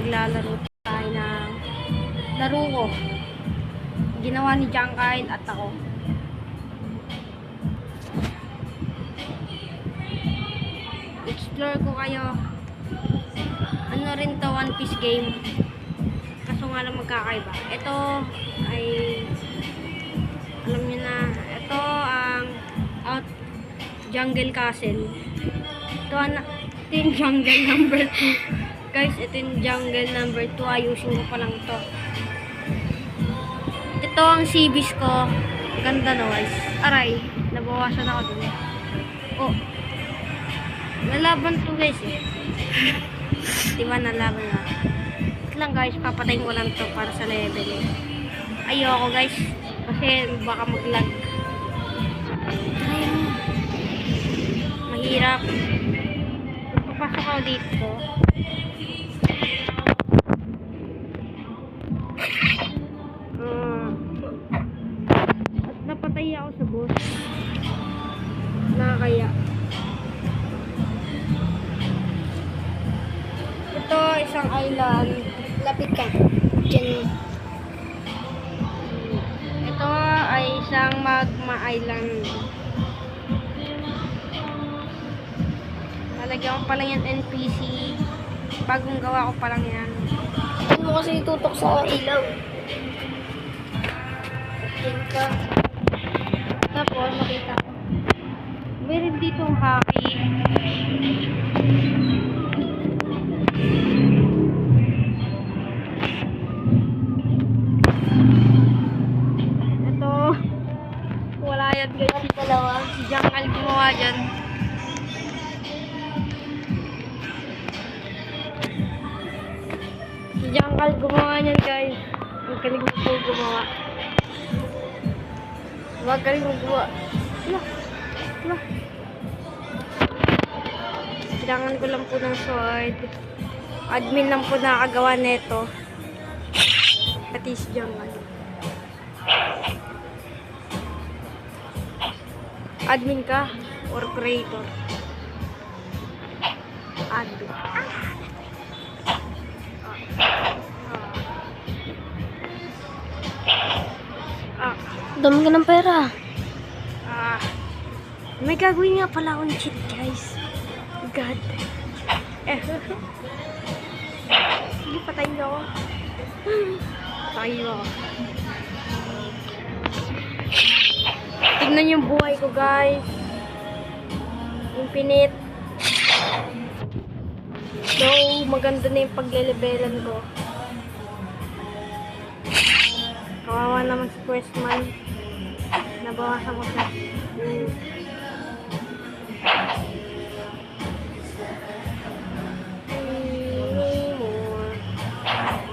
maglalaro tayo ng laro ko. Ginawa ni John Kyle at ako. Explore ko kayo. Ano rin to, One Piece game. Kaso nga lang magkakaiba. Ito ay alam niyo na, ito ang Jungle Castle. Ito yung jungle number 2. Guys, ito yung jungle number 2. Ayusin ko pa lang to. Ito ang CBs ko. Ganda no guys. Aray, nabawasan ako dun. Oh. Nalaban to guys eh. Diba nalaban na. Ito lang guys, papatayin ko lang to para sa level eh. Ayoko guys. Kasi baka mag-lag. Mahirap. Papasok ako dito. At napatay ako sa boss. Nakakaya. Ito, isang island. Lapit ka. Diyan. Ito ay isang magma island. Lalagyan ko pa lang yan NPC. Bagong gawa ko pa lang yan. Hindi mo kasi itutok sa ilaw. Ka. Tapos, makita ko. Meron ditong hockey. Ito. Wala yan guys. Dalawa. Si Jungle gumawa dyan. Si Jungle gumawa niyan guys. Ang galing mo po gumawa. Magaling mo gumawa. Wala. Kailangan ko lang po ng sword. Admin lang po nakagawa neto. Pati si Jungle. Admin ka or creator? Admin. Dami ka ng pera. May gagawin nga pala akong cheat guys. God. Hindi, patayin ako. Patayin ako. Tignan yung buhay ko guys. Infinite. So, maganda na yung pagle-levelan ko. Kawawa naman si Questman. Nabawasan ko siya.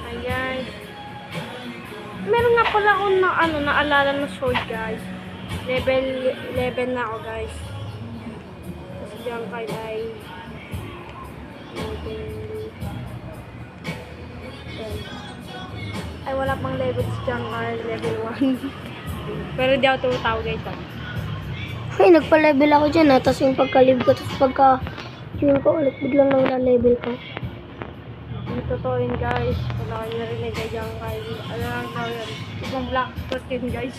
Ayan. Meron nga pala akong naalala na sword guys. Level 11 na ako guys. Kasi diyan kay ay ay wala pang level si Jungle, level 1. Pero di ako tumatawa guys. Ay, nagpa-level ako dyan ha. Tapos yung pagka-live ko, tapos pagka-tune ko ulit, biglang na-level ko. Ang totoo yun guys. Wala kayo narinig kay Jungle. Ano lang daw yun. Isang black spot yun guys.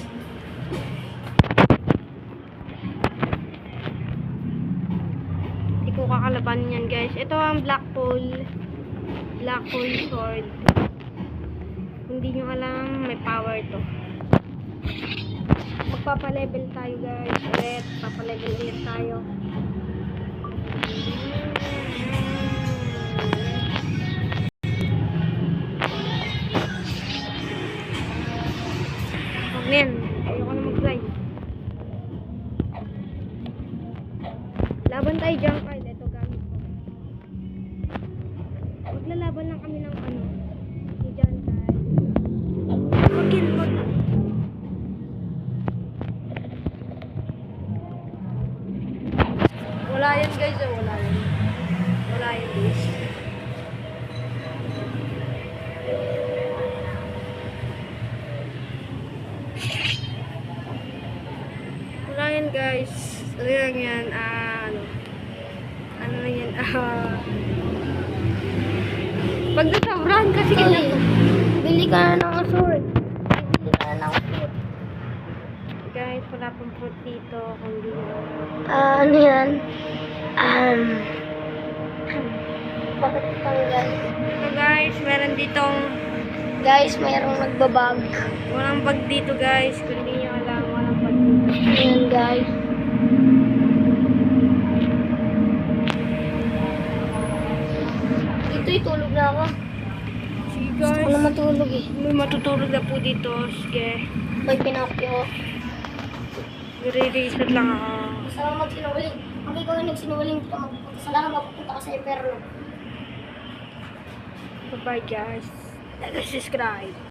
Hindi ko kakalaban yan guys. Ito ang Blackpool sword. Hindi nyo alam, may power to. Magpapa-level tayo guys. Ulit, papalevel ulit tayo. Men, ayoko na mag-fly. Laban tayo dyan, Kyle. Ito gamit ko. Maglalaban lang kami ng si John Kyle. Wala yan guys, wala yan. Wala yan guys. Wala yan guys. Ano lang yan, ano lang yan, Pag nasabrahan kasi Uy, ganyan. bili ka na ng sword. Bili ka na ng fruit. Guys, wala pang fruit dito. Kundi Ano yan? Bakit tanggal? so guys, meron ditong Guys, mayroong nagbabag. walang bag dito guys. Kundi nyo alam, walang bag dito. Ayan, guys. Dito, itulog na ako. Sige Gusto ko guys. na matulog eh. May matutulog na po dito. Sige. May Pinocchio. Re-reset lang ako. Basta lang magsinungaling. Pag ikaw yung nagsinungaling, dito magpupunta sa lahat, mapupunta ka sa Inferno. Bye-bye guys. Like and subscribe.